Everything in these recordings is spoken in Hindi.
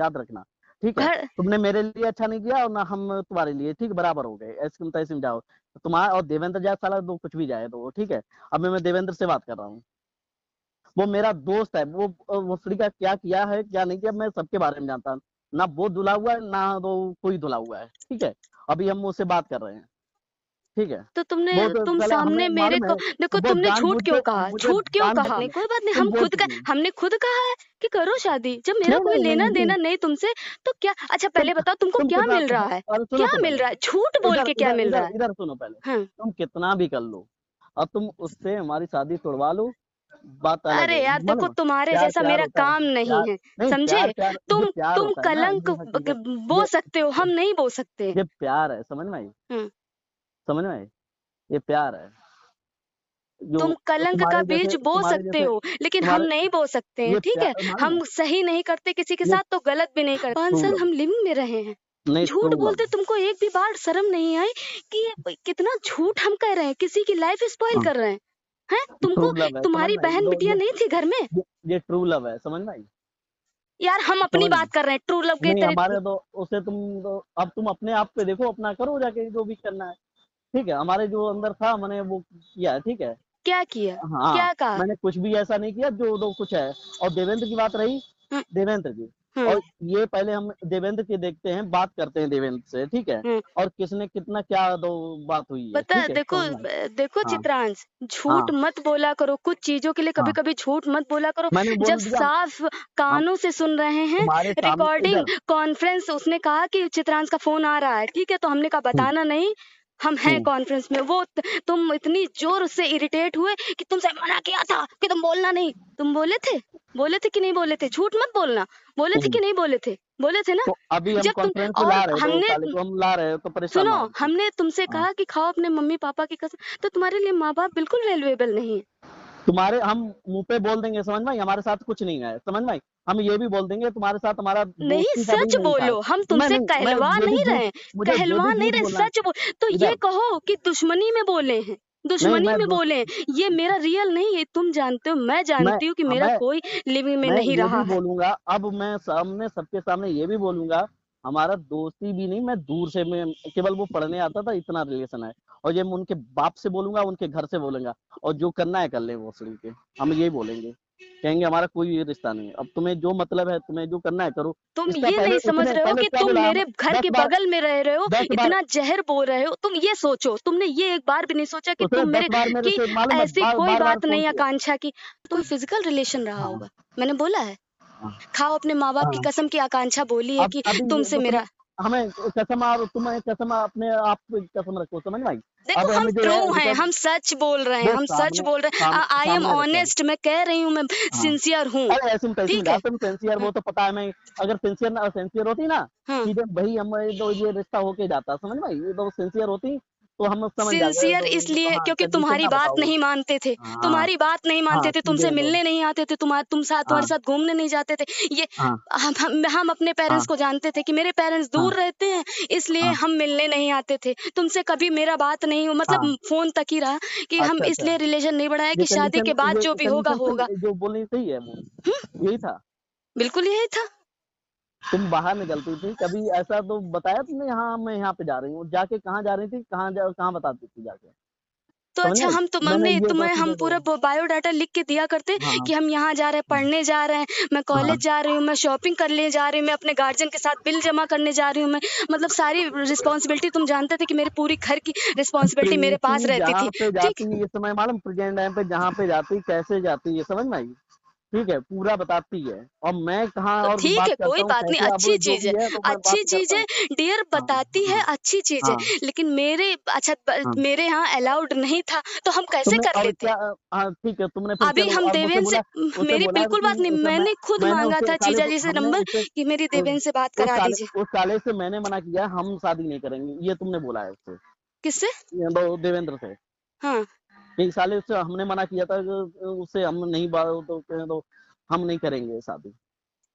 याद रखना, ठीक है? घर तुमने मेरे लिए अच्छा नहीं किया और ना हम तुम्हारे लिए, ठीक बराबर हो गए, ऐसे तुम तैसे समझाओ। तुम्हारा और देवेंद्र जाए साला तो कुछ भी जाए तो वो, ठीक है? अब मैं देवेंद्र से बात कर रहा हूँ, वो मेरा दोस्त है, वो भोसड़ी का क्या किया है क्या नहीं किया मैं सबके बारे में जानता हूँ। ना वो धुला हुआ है ना तो कोई धुला हुआ है, ठीक है? अभी हम उससे बात कर रहे हैं, ठीक है? तो तुमने वो तो तुम साला सामने हमें मेरे मालूम को है, देखो, वो तुमने झूठ जानबूझ क्यों के कहा, मुझे झूठ क्यों कहा? नहीं, जानबूझ कोई बात नहीं, तुम हम खुद बोलती का, थी। हमने खुद कहा है कि करो शादी, जब मेरा नहीं कोई नहीं लेना नहीं देना नहीं, नहीं तुमसे, तो क्या? अच्छा तुम पहले बताओ तुमको तुम क्या कितना मिल रहा है? अरे सुनो क्या तो मिल पहले, रहा है? झूठ बोल इधर के क्या इधर मिल रहा इधर है? इधर सुनो पहले, हाँ। तुम कितना भी कर लो और तुम उससे हमारी शादी तोड़वा लो, बात अलग अरे है, यार देखो, मालूम है? तुम्हारे प्यार जैसा प्यार मेरा होता है, काम नहीं प्यार है, नहीं, समझे? प्यार प्यार ये प्यार तुम होता है ना, कलंक ये हकीकत, बो ये सकते हो, हम नहीं बो सकते। ये प्यार है, समझ में आई? हाँ। समझ में आई? ये प्यार है जो तुम कलंक का बीज बो तुम्हारे सकते जैसे हो, लेकिन हम तुम्हारे नहीं बो सकते हैं, ये ठीक है? प्यार मालूम है, हम सही नहीं करते किसी के ये साथ, तो गलत भी नहीं करते। 5 ट्रू साल लव, हम लिविंग में रहे हैं। नहीं झूठ ट्रू लव, बोलते तुमको एक भी बार शर्म नहीं आई कि ये कितना झूठ हम कह रहे हैं, किसी की लाइफ स्पॉइल हाँ कर रहे हैं? हैं? ट्रू तुमको लव है, समझ तुम्हारी में आई? बहन बिटिया नहीं थी घर में? ये ट्रू लव है, समझ में आई? यार हम अपनी समझ में बात कर रहे हैं, ट्रू लव के नहीं, तरीके। हमारे तो उसे तुम तो, अब तुम अपने आप पे देखो, अपना करो जाके जो भी करना है, ठीक है? हमारे जो अंदर था मैंने वो किया है, ठीक है? क्या किया? हाँ, क्या कहा? मैंने कुछ भी ऐसा नहीं किया जो दो कुछ है। और देवेंद्र की बात रही, हम्म। देवेंद्र की, हम्म। और ये पहले हम देवेंद्र की देखते हैं, बात करते हैं देवेंद्र से, ठीक है? हम्म। और किसने कितना क्या दो बात हुई है, पता है, ठीक है? देखो समझ में आई? देखो हाँ चित्रांश, झूठ हाँ मत बोला करो कुछ चीजों के लिए, कभी हाँ, कभी झूठ मत बोला करो। मैंने जब बोल दिया। साफ हम कानों से सुन रहे हैं, तुम्हारे सामने रिकॉर्डिंग इधर, कॉन्फ्रेंस, उसने कहा कि चित्रांश का फोन आ रहा है, ठीक है? तो हमने कहा हम्म, बताना नहीं, हम हैं हम्म, कॉन्फ्रेंस में। वो तुम इतनी जोर से इरिटेट हुए कि तुमसे मना किया था कि तुम बोलना नहीं। तुम बोले थे? बोले थे कि नहीं बोले थे? झूठ मत बोलना। बोले थे कि हम्म। नहीं बोले थे? बोले थे ना? तो अभी हम जब तुम कॉन्फ्रेंस में ला और रहे हैं, तो हमने साले को हम ला रहे हैं तो परेशान सुनो, ना हो तुम। हमने तुमसे हाँ, कहा कि खाओ अपने मम्मी पापा की कसम, तो तुम्हारे लिए माँ बाप बिल्कुल वैल्यूएबल नहीं है। तुम्हारे हम मुंह पे बोल देंगे, समझ में आई? हमारे साथ कुछ नहीं है, समझ में आई? हम ये भी बोल देंगे तुम्हारे साथ हमारा नहीं, दोस्ती का भी सच नहीं था। बोलो, हम मैं तुमसे नहीं, मैं कहलवा ये भी नहीं झूठ, रहे हैं, मुझे ये कहलवा भी नहीं झूठ रहे, बोलना है। सच बोल। तो ये इधर कहो कि दुश्मनी में बोले हैं, नहीं, दुश्मनी मैं में दोस्त, बोले हैं, ये मेरा रियल नहीं है। तुम जानते हो, मैं मैं जानती हूँ कि हाँ, मेरा कोई लिविंग में मैं नहीं ये रहा भी है। बोलूंगा, अब मैं सामने सबके सामने ये भी बोलूंगा, हमारा दोस्ती भी नहीं, मैं दूर से, मैं केवल वो पढ़ने आता था, इतना रिलेशन है। और ये मैं उनके बाप से बोलूंगा, उनके घर से बोलूंगा, और जो करना है कर ले वो सड़ी के, हम यही बोलेंगे, कहेंगे हमारा कोई रिश्ता नहीं है। अब तुम्हें जो मतलब है, तुम्हें जो करना है करो। तुम इसका ये पहले नहीं समझ इसने रहे हो पहले कि क्या तुम बोला, हम मेरे घर के 10 बार, बगल में रह रहे हो, 10 बार, इतना जहर बोल रहे हो। तुम ये सोचो, तुमने ये एक बार भी नहीं सोचा कि उसने तुम दस मेरे, बार मेरे कि से मालूम है, ऐसी बार कोई बार, बार बात फोन नहीं किया। आकांक्षा की, कोई फिजिकल रिलेशन रहा हाँ होगा। मैंने बोला है, हाँ खाओ अपने माँ बाप की हाँ। कसम की आकांक्षा बोली है अब कि अभी तुमसे तो तुम मेरा। हमें कसम, और तुम्हें कसम, अपने आप की कसम रखो, समझ में आई? देखो अब हम हमें जो ट्रू है हैं, रिकॉर्ड, हम सच बोल रहे हैं, देख हम सच सामने, बोल रहे हैं। आई एम सामने रखो। ऑनेस्ट, मैं कह रही हूँ, मैं हाँ, सिंसियर हूँ। अरे ऐसे में कैसे ठीक है। मजाक, तुम सिंसियर, हाँ। वो तो पता है। मैं अगर सिंसियर ना, सिंसियर होती ना, हाँ। सीधे भाई हम तो ये रिश्ता होके जाता, समझ में आई? ये तो सिंसियर होती तो हम समझ जाते सिंसियर तो, इसलिए हाँ क्योंकि कंडीशन तुम्हारी ना बात बताओ। नहीं मानते थे, हाँ तुम्हारी बात नहीं हाँ, मानते थे, तुमसे सीधे तो, मिलने नहीं आते थे, तुम्हारे हाँ साथ घूमने नहीं जाते थे। ये हाँ हम अपने पेरेंट्स हाँ को जानते थे कि मेरे पेरेंट्स हाँ दूर रहते हैं, इसलिए हाँ हम मिलने नहीं आते थे। तुमसे कभी मेरा बात नहीं हो, मतलब हाँ। फोन तक ही रहा, कि हम अच्छा अच्छा, इसलिए रिलेशन नहीं बढ़ाया ये कि शादी कंडीशन, के बाद ये जो भी होगा कंडीशन होगा। सही जो बोलनी सही है वो, हम्म, यही था। बिल्कुल यही था। तुम बाहर निकलती थी कभी, ऐसा तो बताया तुमने? यहाँ मैं यहाँ पे जा रही हूँ, जाके कहाँ जा रही थी, कहाँ बताती थी जाके, तो समझ अच्छा, में आई? हम तो मैंने मम्मी ये तो तुम्हें हम सीधे तो, पूरा बायोडाटा लिख के दिया करते हाँ कि हम यहाँ जा रहे हैं, पढ़ने जा रहे हैं, मैं हाँ कॉलेज जा रही हूँ, मैं शॉपिंग करने जा रही हूँ, मैं अपने गार्जियन के साथ बिल जमा करने जा रही हूँ, मैं मतलब सारी रिस्पॉन्सिबिलिटी तुम जानते थे कि मेरी पूरी घर की रिस्पॉन्सिबिलिटी मेरे पास प्रीति रहती जहाँ थी। पे ठीक। जाती, ये समय मालूम, प्रेजेंट टाइम पे जहाँ पे जाती, कैसे जाती है, समझ में आई? ठीक है, पूरा बताती है। और मैं कहाँ तो और ठीक बात है, कोई करता हूँ बात नहीं, कैसे, अब अच्छी जो चीज है, भी है तो मैं बात अच्छी चीज करता है। हूँ। डियर हाँ बताती है, हाँ अच्छी चीज है, हाँ लेकिन मेरे अच्छा हाँ। मेरे यहाँ अलाउड नहीं था, तो हम कैसे तुमने कर और लेते? क्या, हाँ ठीक है, तुमने फिर अभी चलो हम अब देवेन से, उसे मेरी बोला बिल्कुल कि बात नहीं, उसे मैंने खुद मैंने मांगा उसे था साले जीजा को, जी से हमने नंबर उसे कि मेरी देवेन से बात उस करा साले, दीजिए। उस साले से मैंने मना किया, हम शादी नहीं करेंगे, ये तुमने बोला है उससे, किससे? ये देवेंद्र से। हाँ। एक साले से हमने मना किया था कि उससे हम नहीं बात तो कहें तो हम नहीं करेंगे शादी।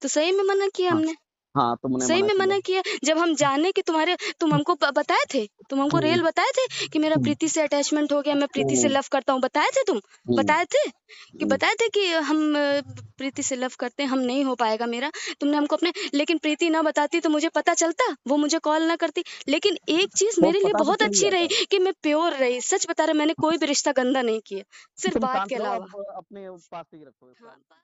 तो सही में मना किया हाँ हमने। हाँ, तुमने सही मना में किया। मना किया। जब हम जाने कि तुम हमको बताए थे, तुम हमको हम्म, रियल बताए थे कि मेरा हम्म, प्रीति से अटैचमेंट हो गया, मैं प्रीति से हम्म, लव करता हूँ, बताए थे तुम? हम्म, बताए थे कि हम्म। बताए थे कि हम प्रीति से लव करते हैं, हम नहीं हो पाएगा मेरा। तुमने हमको अपने, लेकिन प्रीति ना बताती तो मुझे पता चलता, वो मुझे कॉल ना करती। लेकिन एक चीज वो मेरे लिए पता तो बहुत चल ही अच्छी रही जाता। कि मैं प्योर रही। सच बता रहे, मैंने कोई भी रिश्ता गंदा नहीं किया, सिर्फ तुम बात शांत के रहो, अलावा। अब अपने पास ही रखो इसको। हाँ।